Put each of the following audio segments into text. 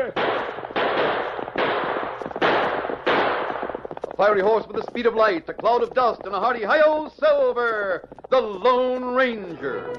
Silver! A fiery horse with the speed of light, a cloud of dust, and a hearty hi-yo, Silver, the Lone Ranger.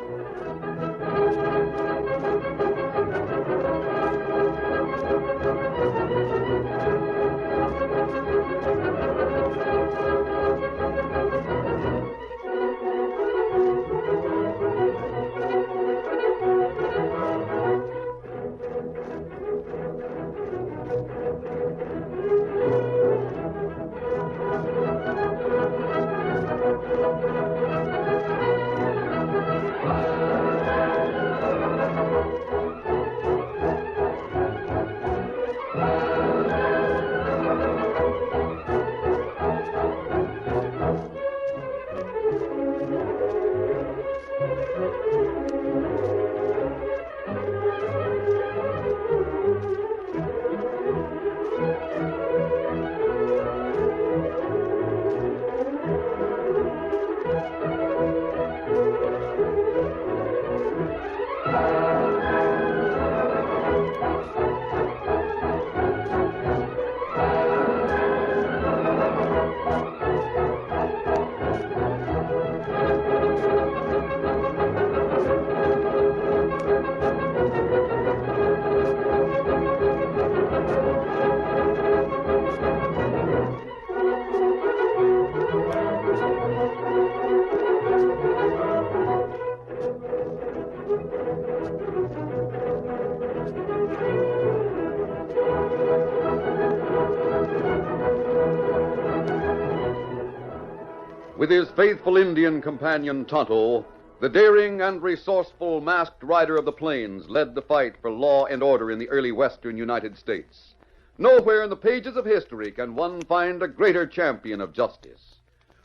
With his faithful Indian companion Tonto, the daring and resourceful masked rider of the plains led the fight for law and order in the early western United States. Nowhere in the pages of history can one find a greater champion of justice.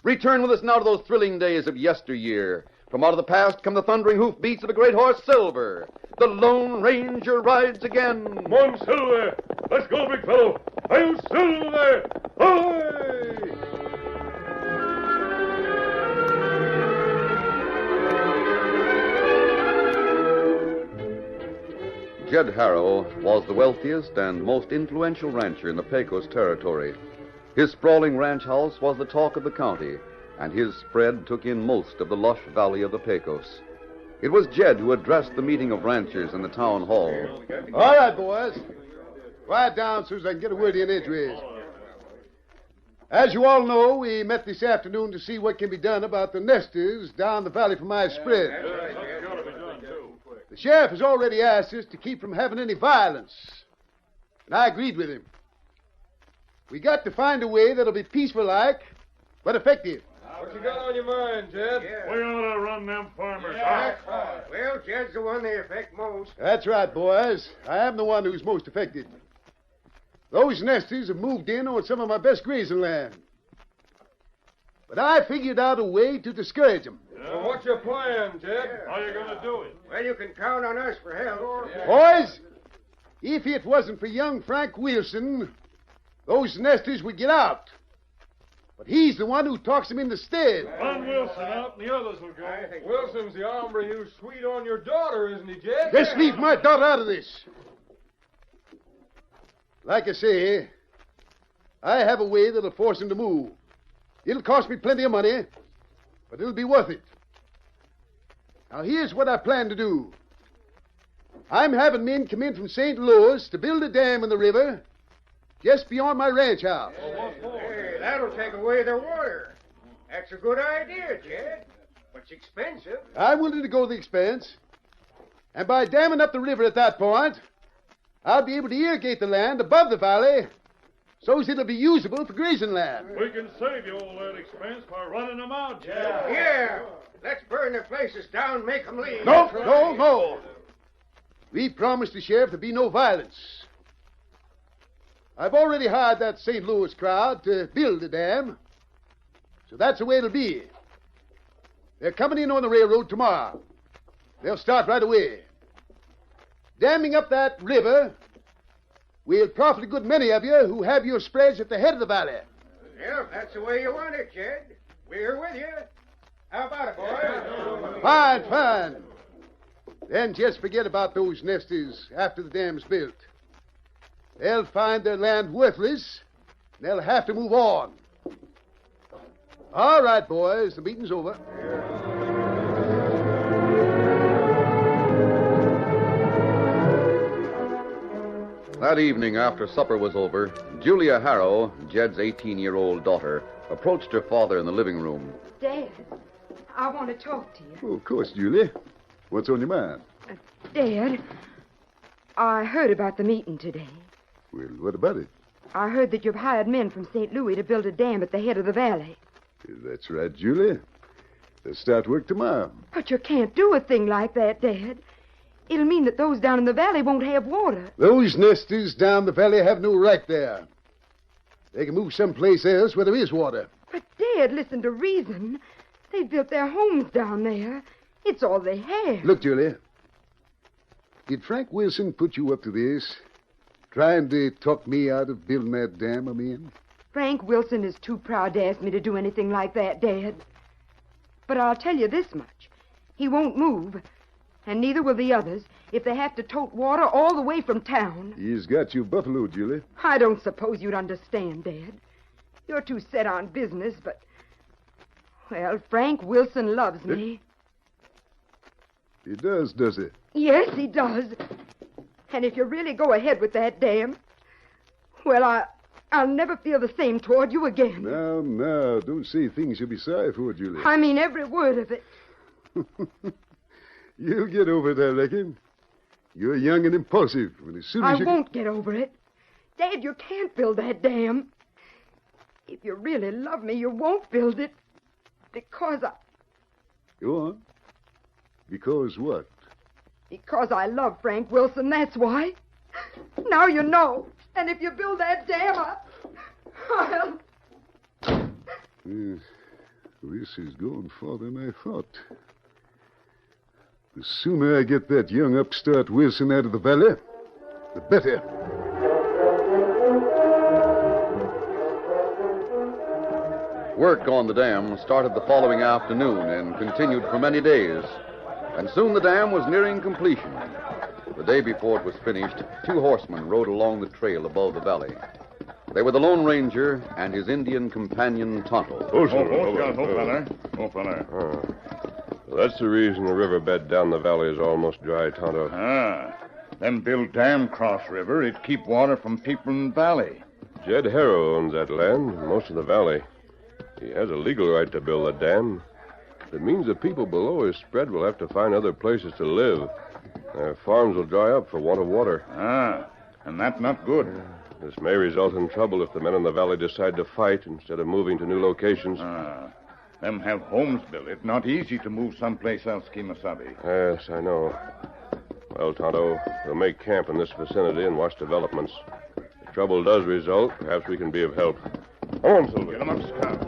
Return with us now to those thrilling days of yesteryear. From out of the past come the thundering hoofbeats of a great horse, Silver. The Lone Ranger rides again. Come on, Silver! Let's go, big fellow! Hi-yo, Silver! Ahoy! Jed Harrow was the wealthiest and most influential rancher in the Pecos territory. His sprawling ranch house was the talk of the county, and his spread took in most of the lush valley of the Pecos. It was Jed who addressed the meeting of ranchers in the town hall. All right, boys. Quiet down so as I can get a word in edgeways. As you all know, we met this afternoon to see what can be done about the nesters down the valley from my spread. The sheriff has already asked us to keep from having any violence, and I agreed with him. We got to find a way that'll be peaceful-like, but effective. What you got on your mind, Jed? We ought to run them farmers Yeah, off. well, Jed's the one they affect most. That's right, boys. I am the one who's most affected. Those nesters have moved in on some of my best grazing land. But I figured out a way to discourage them. Well, what's your plan, Jed? How you going to do it? Well, you can count on us for help. Boys, if it wasn't for young Frank Wilson, those nesters would get out. But he's the one who talks them into stead. Run Wilson out and the others will go. Wilson's the hombre who's sweet on your daughter, isn't he, Jed? Just leave my daughter out of this. Like I say, I have a way that'll force him to move. It'll cost me plenty of money, but it'll be worth it. Now, here's what I plan to do. I'm having men come in from St. Louis to build a dam in the river just beyond my ranch house. Hey, that'll take away their water. That's a good idea, Jed. But it's expensive. I'm willing to go the expense. And by damming up the river at that point, I'll be able to irrigate the land above the valley so as it'll be usable for grazing land. We can save you all that expense by running them out, Jed. Yeah. Let's burn their places down and make them leave. No. We promised the sheriff there'd be no violence. I've already hired that St. Louis crowd to build the dam, so that's the way it'll be. They're coming in on the railroad tomorrow. They'll start right away. Damming up that river, we'll profit a good many of you who have your spreads at the head of the valley. Yeah, if that's the way you want it, Jed. We're with you. How about it, boys? Fine. Then just forget about those nesters after the dam's built. They'll find their land worthless, and they'll have to move on. All right, boys, the meeting's over. That evening, after supper was over, Julia Harrow, Jed's 18-year-old daughter, approached her father in the living room. Dad, I want to talk to you. Oh, of course, Julia. What's on your mind? Dad, I heard about the meeting today. Well, what about it? I heard that you've hired men from St. Louis to build a dam at the head of the valley. That's right, Julia. They'll start work tomorrow. But you can't do a thing like that, Dad. It'll mean that those down in the valley won't have water. Those nesters down the valley have no right there. They can move someplace else where there is water. But, Dad, listen to reason. They've built their homes down there. It's all they have. Look, Julia. Did Frank Wilson put you up to this? Trying to talk me out of building that dam I'm in? Frank Wilson is too proud to ask me to do anything like that, Dad. But I'll tell you this much. He won't move, and neither will the others, if they have to tote water all the way from town. He's got you buffaloed, Julia. I don't suppose you'd understand, Dad. You're too set on business, but... Well, Frank Wilson loves me. He does he? Yes, he does. And if you really go ahead with that dam, well, I'll never feel the same toward you again. Now, don't say things you'll be sorry for, Julia. I mean every word of it. You'll get over it, I reckon. You're young and impulsive. And as soon as I won't get over it. Dad, you can't build that dam. If you really love me, you won't build it. Because Go on. Because what? Because I love Frank Wilson, that's why. Now you know. And if you build that dam, I'll... This is going farther than I thought. The sooner I get that young upstart Wilson out of the valley, the better. Work on the dam started the following afternoon and continued for many days. And soon the dam was nearing completion. The day before it was finished, 2 horsemen rode along the trail above the valley. They were the Lone Ranger and his Indian companion, Tonto. Oh, feller. That's the reason the riverbed down the valley is almost dry, Tonto. Them build dam cross river, it keep water from people in the valley. Jed Harrow owns that land, most of the valley. He has a legal right to build a dam. It means the people below his spread will have to find other places to live. Their farms will dry up for want of water. And that's not good. This may result in trouble if the men in the valley decide to fight instead of moving to new locations. Them have homes built. It's not easy to move someplace else, Kimasabi. Yes, I know. Well, Tonto, we'll make camp in this vicinity and watch developments. If trouble does result, perhaps we can be of help. Come on, Silver. Get 'em up, Scout.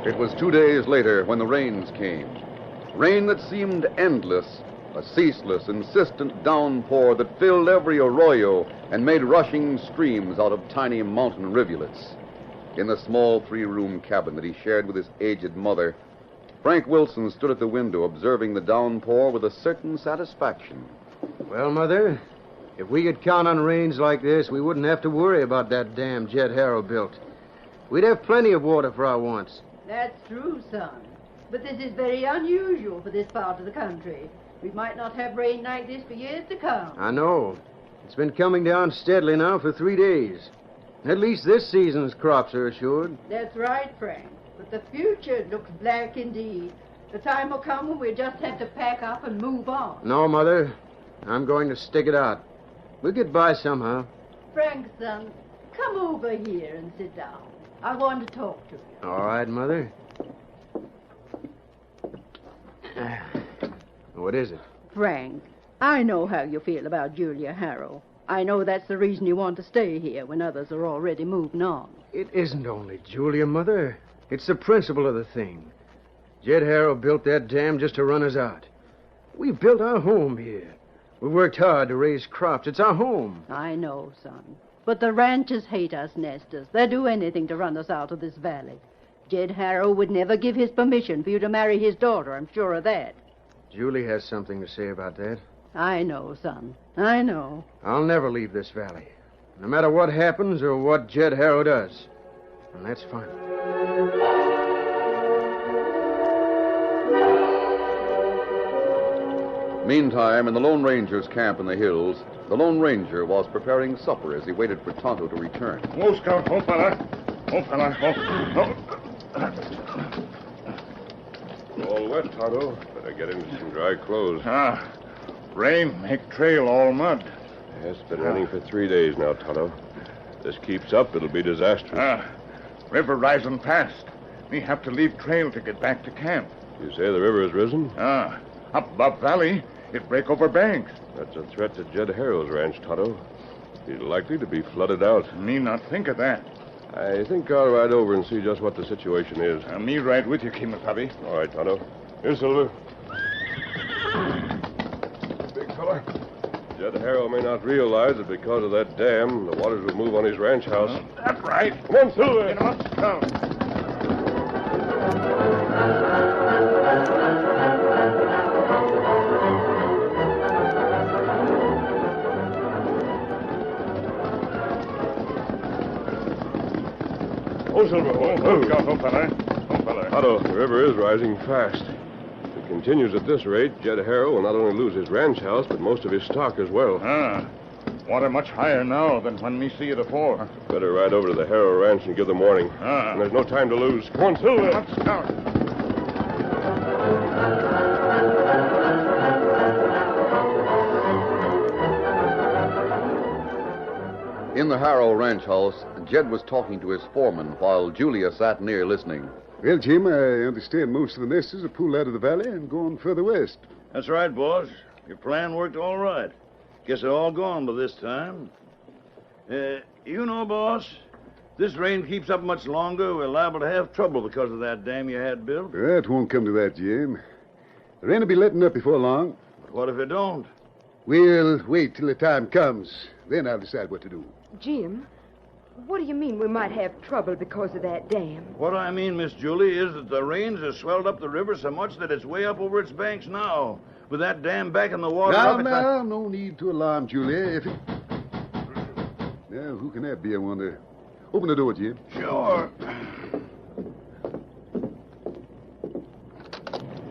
It was 2 days later when the rains came. Rain that seemed endless, a ceaseless, insistent downpour that filled every arroyo and made rushing streams out of tiny mountain rivulets. In the small 3-room cabin that he shared with his aged mother, Frank Wilson stood at the window observing the downpour with a certain satisfaction. Well, Mother, if we could count on rains like this, we wouldn't have to worry about that dam Jed Harrow built. We'd have plenty of water for our wants. That's true, son. But this is very unusual for this part of the country. We might not have rain like this for years to come. I know. It's been coming down steadily now for 3 days. At least this season's crops are assured. That's right, Frank. But the future looks black indeed. The time will come when we'll just have to pack up and move on. No, Mother. I'm going to stick it out. We'll get by somehow. Frank, son, come over here and sit down. I want to talk to you. All right, Mother. What is it? Frank, I know how you feel about Julia Harrow. I know that's the reason you want to stay here when others are already moving on. It isn't only Julia, Mother. It's the principle of the thing. Jed Harrow built that dam just to run us out. We built our home here. We've worked hard to raise crops. It's our home. I know, son. But the ranchers hate us nesters. They'd do anything to run us out of this valley. Jed Harrow would never give his permission for you to marry his daughter, I'm sure of that. Julie has something to say about that. I know, son. I know. I'll never leave this valley, no matter what happens or what Jed Harrow does. And that's final. Meantime, in the Lone Ranger's camp in the hills, the Lone Ranger was preparing supper as he waited for Tonto to return. Oh, Scout. Oh, fella. Oh, fella. Oh. All wet, Tonto. Better get into some dry clothes. Rain make trail all mud. Yes, it's been raining for 3 days now, Tonto. If this keeps up, it'll be disastrous. River rising fast. We have to leave trail to get back to camp. You say the river has risen? Up above valley, it break over banks. That's a threat to Jed Harrow's ranch, Tonto. He's likely to be flooded out. Me not think of that. I think I'll ride over and see just what the situation is. Me ride with you, Kimasabi. All right, Tonto. Here, Silver. Big fella. Jed Harrow may not realize that because of that dam, the waters will move on his ranch house. That's right. Come on, Silver. Get him up, Scout. Oh, Silver. Oh, Scout, oh, fella. Oh, fella. Tonto, the river is rising fast. If it continues at this rate, Jed Harrow will not only lose his ranch house, but most of his stock as well. Water much higher now than when we see it afore. Better ride over to the Harrow ranch and give them warning. And there's no time to lose. Come on, Silver. Up, Scout. In the Harrow ranch house, Jed was talking to his foreman while Julia sat near listening. Well, Jim, I understand most of the nesters are pulled out of the valley and going further west. That's right, boss. Your plan worked all right. Guess they're all gone by this time. You know, boss, this rain keeps up much longer, we're liable to have trouble because of that dam you had built. It won't come to that, Jim. The rain will be letting up before long. But what if it don't? We'll wait till the time comes. Then I'll decide what to do. Jim, what do you mean we might have trouble because of that dam? What I mean, Miss Julie, is that the rains have swelled up the river so much that it's way up over its banks now. With that dam back in the water... Now, no need to alarm, Julia. If it... Now, who can that be, I wonder? Open the door, Jim. Sure.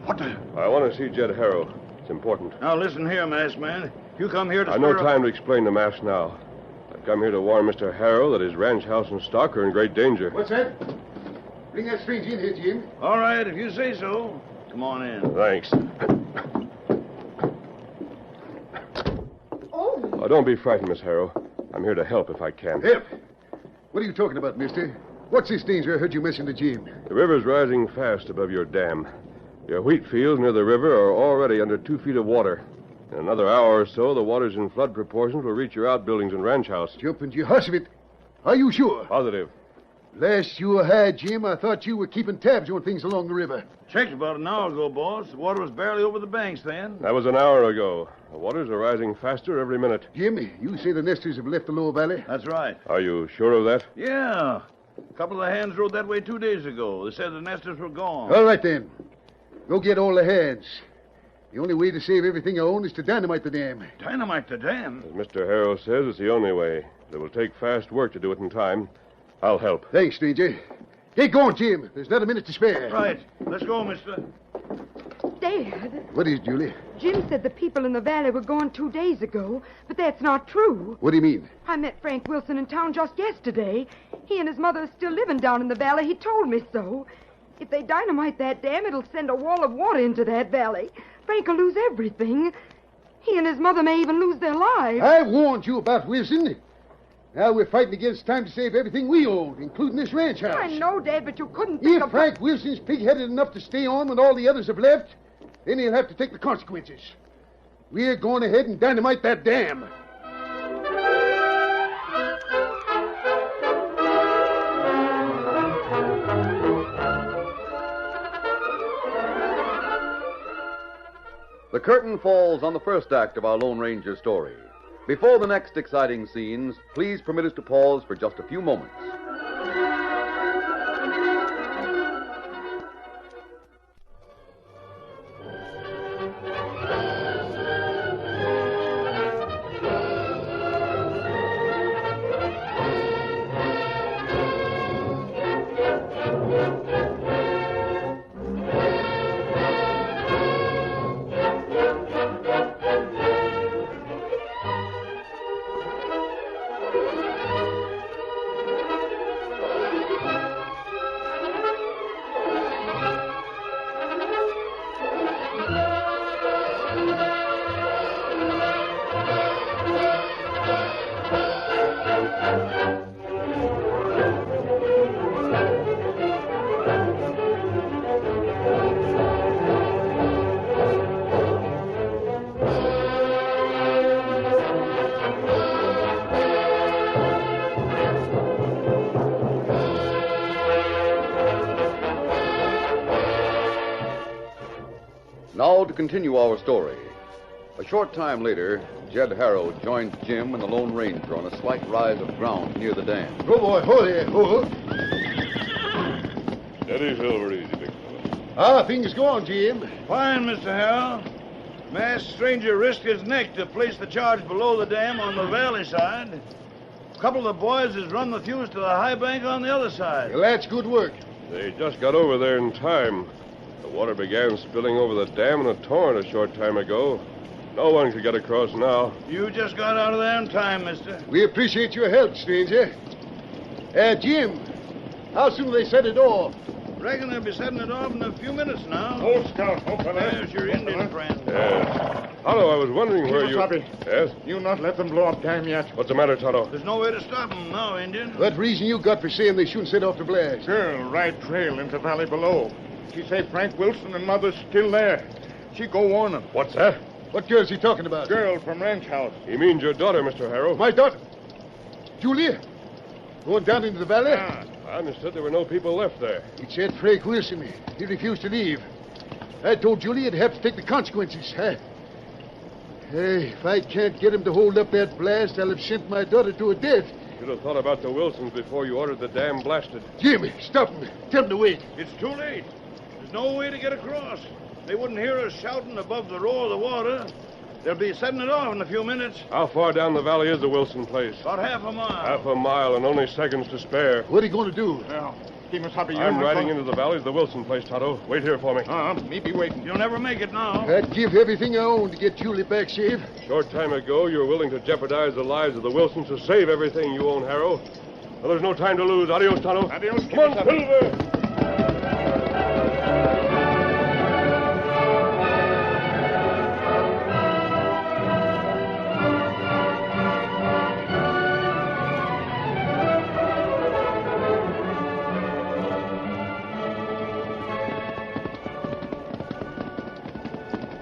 What the... I want to see Jed Harrow. It's important. Now, listen here, masked man. You come here to... I've no time to explain the mask now. I've come here to warn Mr. Harrow that his ranch house and stock are in great danger. What's that? Bring that stranger in here, Jim. All right, if you say so. Come on in. Thanks. Oh! Oh, don't be frightened, Miss Harrow. I'm here to help if I can. Help? What are you talking about, mister? What's this danger I heard you mention to Jim? The river's rising fast above your dam. Your wheat fields near the river are already under 2 feet of water. In another hour or so, the waters in flood proportions will reach your outbuildings and ranch house. Jumping you hush of it. Are you sure? Positive. Last you had, Jim, I thought you were keeping tabs on things along the river. Checked about an hour ago, boss. The water was barely over the banks then. That was an hour ago. The waters are rising faster every minute. Jim, you say the nesters have left the lower valley? That's right. Are you sure of that? Yeah. A couple of the hands rode that way 2 days ago. They said the nesters were gone. All right, then. Go get all the hands. The only way to save everything I own is to dynamite the dam. Dynamite the dam? As Mr. Harrow says, it's the only way. It will take fast work to do it in time. I'll help. Thanks, stranger. Get going, Jim. There's not a minute to spare. Right. Let's go, mister. Dad, What is, Julie? Jim said the people in the valley were gone 2 days ago, but that's not true. What do you mean? I met Frank Wilson in town just yesterday. He and his mother are still living down in the valley. He told me so. If they dynamite that dam, it'll send a wall of water into that valley. Frank will lose everything. He and his mother may even lose their lives. I warned you about Wilson. Now we're fighting against time to save everything we own, including this ranch house. I know, Dad, but you couldn't think If Frank Wilson's pig-headed enough to stay on when all the others have left, then he'll have to take the consequences. We're going ahead and dynamite that dam. The curtain falls on the first act of our Lone Ranger story. Before the next exciting scenes, please permit us to pause for just a few moments. Now to continue our story. A short time later, Jed Harrow joined Jim and the Lone Ranger on a slight rise of ground near the dam. Oh, boy, hold there, hold. Steady, Silver, easy, big fella. Things go on, Jim. Fine, Mr. Harrell. Masked stranger risked his neck to place the charge below the dam on the valley side. A couple of the boys has run the fuse to the high bank on the other side. Well, that's good work. They just got over there in time. The water began spilling over the dam in a torrent a short time ago. No one could get across now. You just got out of there in time, mister. We appreciate your help, stranger. Jim, how soon will they set it off? Reckon they'll be setting it off in a few minutes now. Old Scout, open it. There's your Indian friend. Yes. Tonto, I was wondering where you... Yes? You not let them blow up dam yet. What's the matter, Tonto? There's no way to stop them now, Indian. What reason you got for saying they shouldn't set off the blast? Girl, right trail into valley below. She say Frank Wilson and Mother's still there. She go warn them. What's that? What girl's he talking about? Girl from ranch house. He means your daughter, Mr. Harrow. My daughter. Julia. Going down into the valley? Yeah. I understood there were no people left there. It said Frank Wilson. He refused to leave. I told Julia he'd have to take the consequences. Hey, if I can't get him to hold up that blast, I'll have sent my daughter to her death. Should have thought about the Wilsons before you ordered the dam blasted. Jimmy, stop him. Tell him to wait. It's too late. There's no way to get across. They wouldn't hear us shouting above the roar of the water. They'll be setting it off in a few minutes. How far down the valley is the Wilson place? About half a mile. Half a mile and only seconds to spare. What are you going to do? Well, he must have I'm riding into the valley of the Wilson place, Tonto. Wait here for me. Me be waiting. You'll never make it now. I'd give everything I own to get Julie back safe. Short time ago, you were willing to jeopardize the lives of the Wilsons to save everything you own, Harrow. Well, there's no time to lose. Adios, Tonto. Adios, Come on, Silver.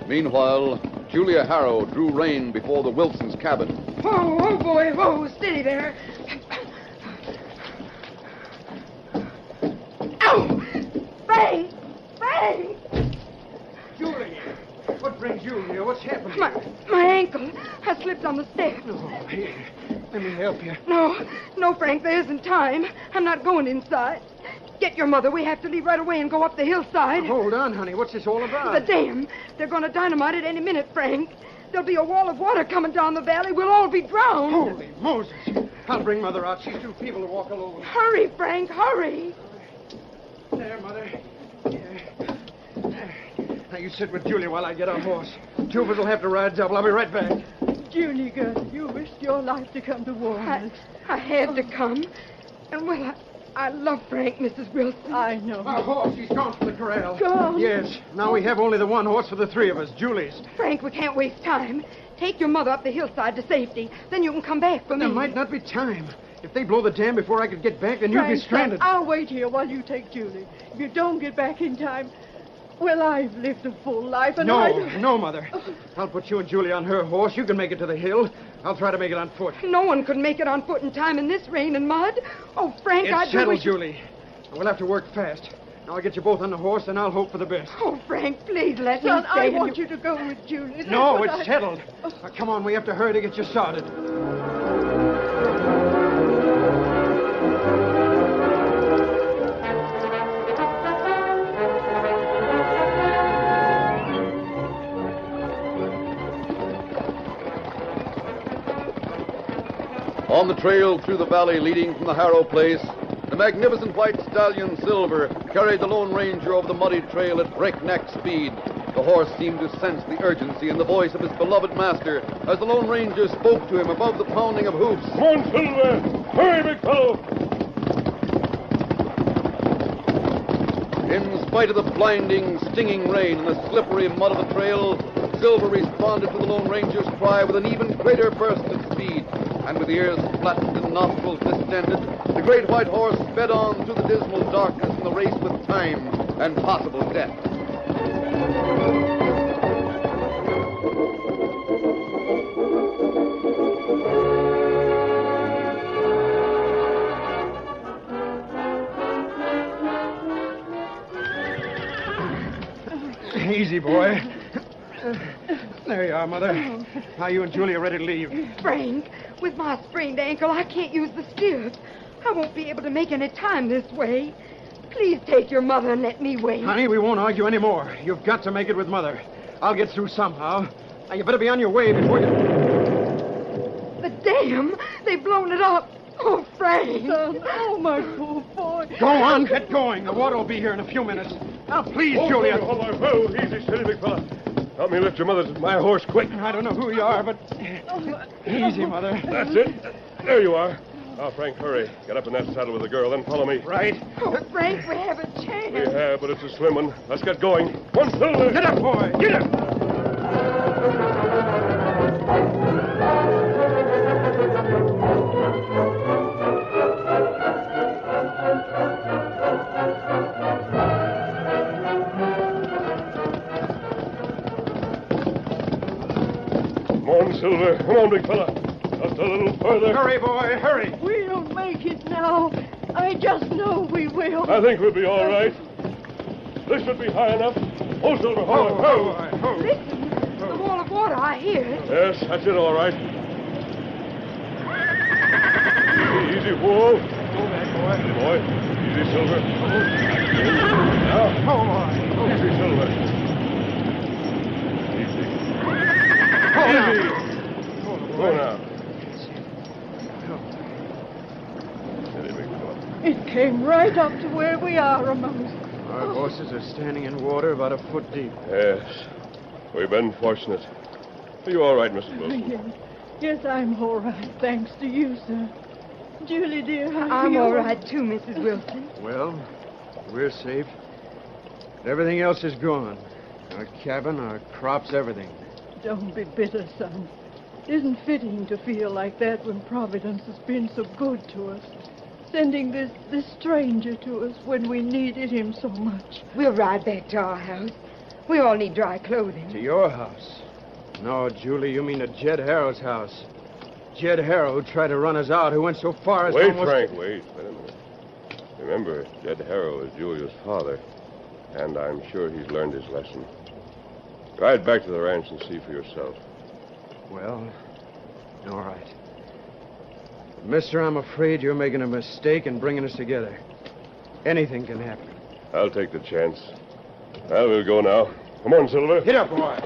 Meanwhile, Julia Harrow drew rein before the Wilsons' cabin. Whoa, oh, boy, whoa, steady there. Ow! Frank! Frank! Julie! What brings you here? What's happened? My ankle. I slipped on the step. Oh, here. Let me help you. No, Frank, there isn't time. I'm not going inside. Get your mother. We have to leave right away and go up the hillside. Hold on, honey. What's this all about? The dam. They're going to dynamite it any minute, Frank. There'll be a wall of water coming down the valley. We'll all be drowned. Holy Moses. I'll bring Mother out. She's too feeble to walk alone. Hurry, Frank, hurry. There, Mother. Now, you sit with Julie while I get our horse. Two of us will have to ride double. I'll be right back. Julie, girl, you risked your life to come to warn us. I had to come. And, well, I love Frank, Mrs. Wilson. I know. Our horse, he's gone from the corral. Gone? Yes. Now we have only the one horse for the three of us, Julie's. Frank, we can't waste time. Take your mother up the hillside to safety. Then you can come back for me. There might not be time. If they blow the dam before I could get back, then Frank, you'd be stranded. I'll wait here while you take Julie. If you don't get back in time, well, I've lived a full life, and No, Mother. I'll put you and Julie on her horse. You can make it to the hill. I'll try to make it on foot. No one could make it on foot in time in this rain and mud. Oh, Frank, It's settled, Julie. We'll have to work fast. Now I'll get you both on the horse, and I'll hope for the best. Oh, Frank, please let me Son, stay. I want you to go with Julie. That's No, what it's settled. Now, come on, we have to hurry to get you started. On the trail through the valley leading from the Harrow place, the magnificent white stallion Silver carried the Lone Ranger over the muddy trail at breakneck speed. The horse seemed to sense the urgency in the voice of his beloved master as the Lone Ranger spoke to him above the pounding of hoofs. Come on, Silver! Hurry, big fellow! In spite of the blinding, stinging rain and the slippery mud of the trail, Silver responded to the Lone Ranger's cry with an even greater burst of speed. And with ears flattened and nostrils distended, the great white horse sped on through the dismal darkness in the race with time and possible death. Easy, boy. There you are, Mother. Now you and Julie are ready to leave. Frank, with my sprained ankle, I can't use the stirrups. I won't be able to make any time this way. Please take your mother and let me wait. Honey, we won't argue anymore. You've got to make it with Mother. I'll get through somehow. Now, you better be on your way before you... The dam! They've blown it up. Oh, Frank. Son, oh, my poor boy. Go on, get going. The water will be here in a few minutes. Now, please, Julia. Hold on, whoa, easy, steady, big fella. Help me lift your my horse quick. I don't know who you are, but... Easy, Mother. That's it. There you are. Now, Frank, hurry. Get up in that saddle with the girl, then follow me. Right. Oh, Frank, we have a chance. We have, but it's a slim one. Let's get going. One Silver. Get up, boy. Get up. Come on, Silver. Come on, big fella. Just a little further. Hurry, boy, hurry. We'll make it now. I just know we will. I think we'll be all right. This should be high enough. Oh, Silver, hold on. Oh. Listen, the wall of water, I hear it. Yes, that's it, all right. Easy, whoa. Go back, boy. Easy, boy. Easy, Silver. Now. Oh, boy. Easy, Silver. Easy. Oh, Easy. now. Go now. Steady, big fella. It came right up to where we are, Amos. Our horses are standing in water about a foot deep. Yes. We've been fortunate. Are you all right, Mrs. Wilson? Yes, I'm all right, thanks to you, sir. Julie, dear, how are I'm you? all right, too, Mrs. Wilson. Well, we're safe. Everything else is gone. Our cabin, our crops, everything. Don't be bitter, son. It isn't fitting to feel like that when Providence has been so good to us. Sending this stranger to us when we needed him so much. We'll ride back to our house. We all need dry clothing. To your house? No, Julie, you mean to Jed Harrow's house. Jed Harrow who tried to run us out, who went so far as to Wait, almost... Frank, wait a minute. Remember, Jed Harrow is Julia's father, and I'm sure he's learned his lesson. Ride back to the ranch and see for yourself. Well, all right. Mister, I'm afraid you're making a mistake in bringing us together. Anything can happen. I'll take the chance. Well, we'll go now. Come on, Silver. Get up, boy.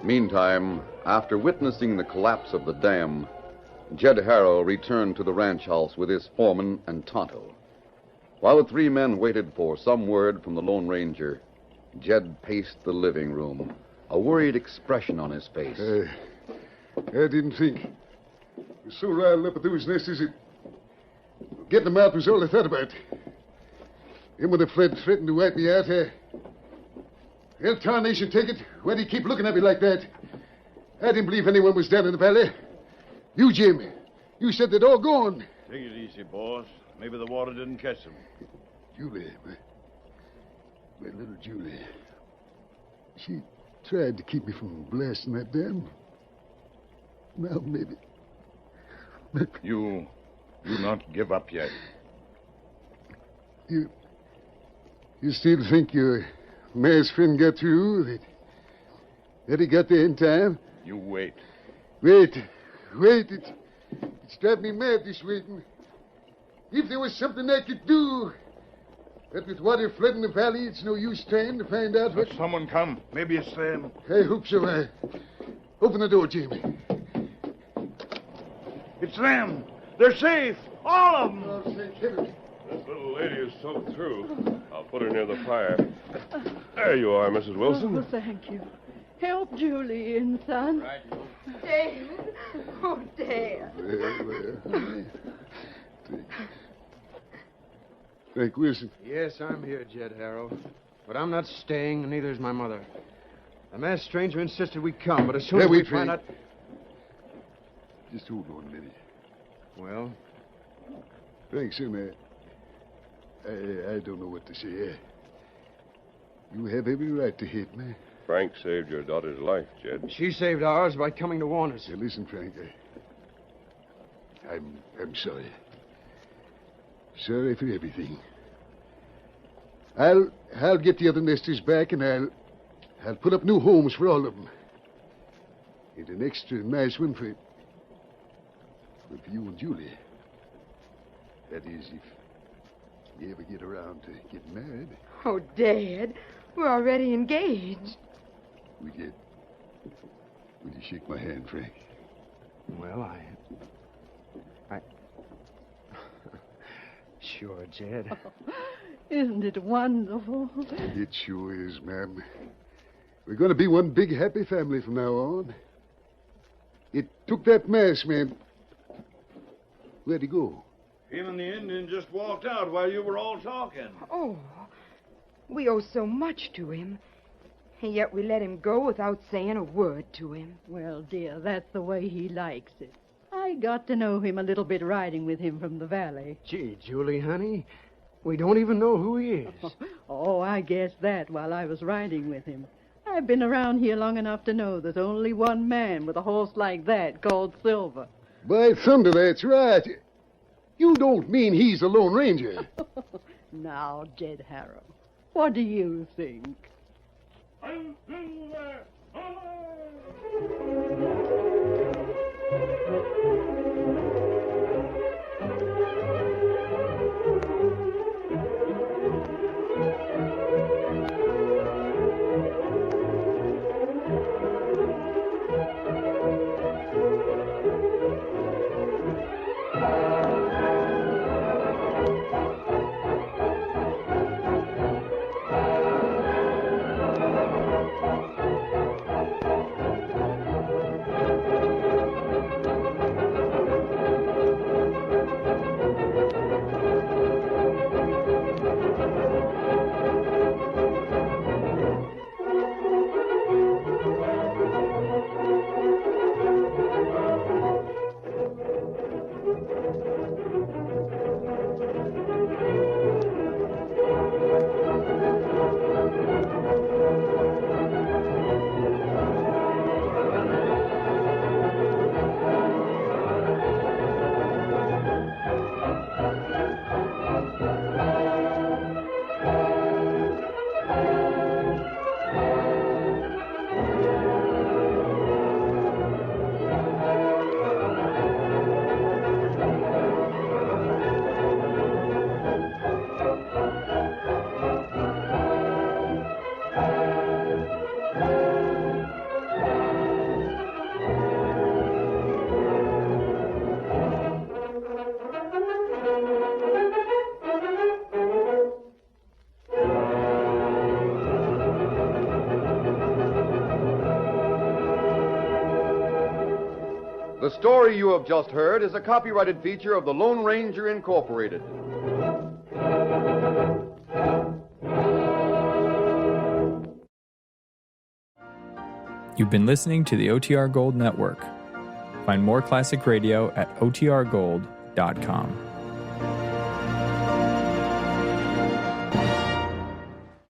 Meantime, after witnessing the collapse of the dam, Jed Harrow returned to the ranch house with his foreman and Tonto. While the three men waited for some word from the Lone Ranger, Jed paced the living room, a worried expression on his face. I didn't think. He was so riled up at those nesters that getting them out was all I thought about. Him with the fled threatened to wipe me out. Hell, tarnation take it. Why'd he keep looking at me like that? I didn't believe anyone was down in the valley. You, Jim, you said they'd all gone. Take it easy, boss. Maybe the water didn't catch them. Julie, my little Julie. She tried to keep me from blasting that dam. Now, maybe. You not give up yet. You still think your mayor's friend got through? That he got there in time? You wait. Wait. It's driving me mad, this waiting. If there was something I could do. But with water flooding the valley, it's no use trying to find out what... Let someone come. Maybe it's them. I hope so. Open the door, Jamie. It's them. They're safe. All of them. Oh, thank heaven. This little lady is soaked through. I'll put her near the fire. There you are, Mrs. Wilson. Oh, thank you. Help Julie in, son. Dad. Oh, Dad. Well. Frank Wilson. Yes, I'm here, Jed Harrow. But I'm not staying, and neither is my mother. The masked stranger insisted we come, but as soon as we find out... Just hold on a minute. Well? Frank, son, I don't know what to say. You have every right to hate me. Frank saved your daughter's life, Jed. She saved ours by coming to warn us. Now, listen, Frank. I'm sorry. Sorry for everything. I'll get the other nesters back, and I'll put up new homes for all of them. And an extra nice one for you and Julie. That is, if you ever get around to getting married. Oh, Dad, we're already engaged. Would you shake my hand, Frank? Well, I... Sure, Jed. Isn't it wonderful? It sure is, ma'am. We're going to be one big happy family from now on. It took that masked man. Where'd he go? Him and the Indian just walked out while you were all talking. Oh, we owe so much to him. And yet we let him go without saying a word to him. Well, dear, that's the way he likes it. I got to know him a little bit riding with him from the valley. Gee, Julie, honey, we don't even know who he is. Oh, I guessed that while I was riding with him. I've been around here long enough to know there's only one man with a horse like that called Silver. By thunder, that's right. You don't mean he's the Lone Ranger. Now, Jed Harrow, what do you think? The story you have just heard is a copyrighted feature of the Lone Ranger Incorporated. You've been listening to the OTR Gold Network. Find more classic radio at otrgold.com.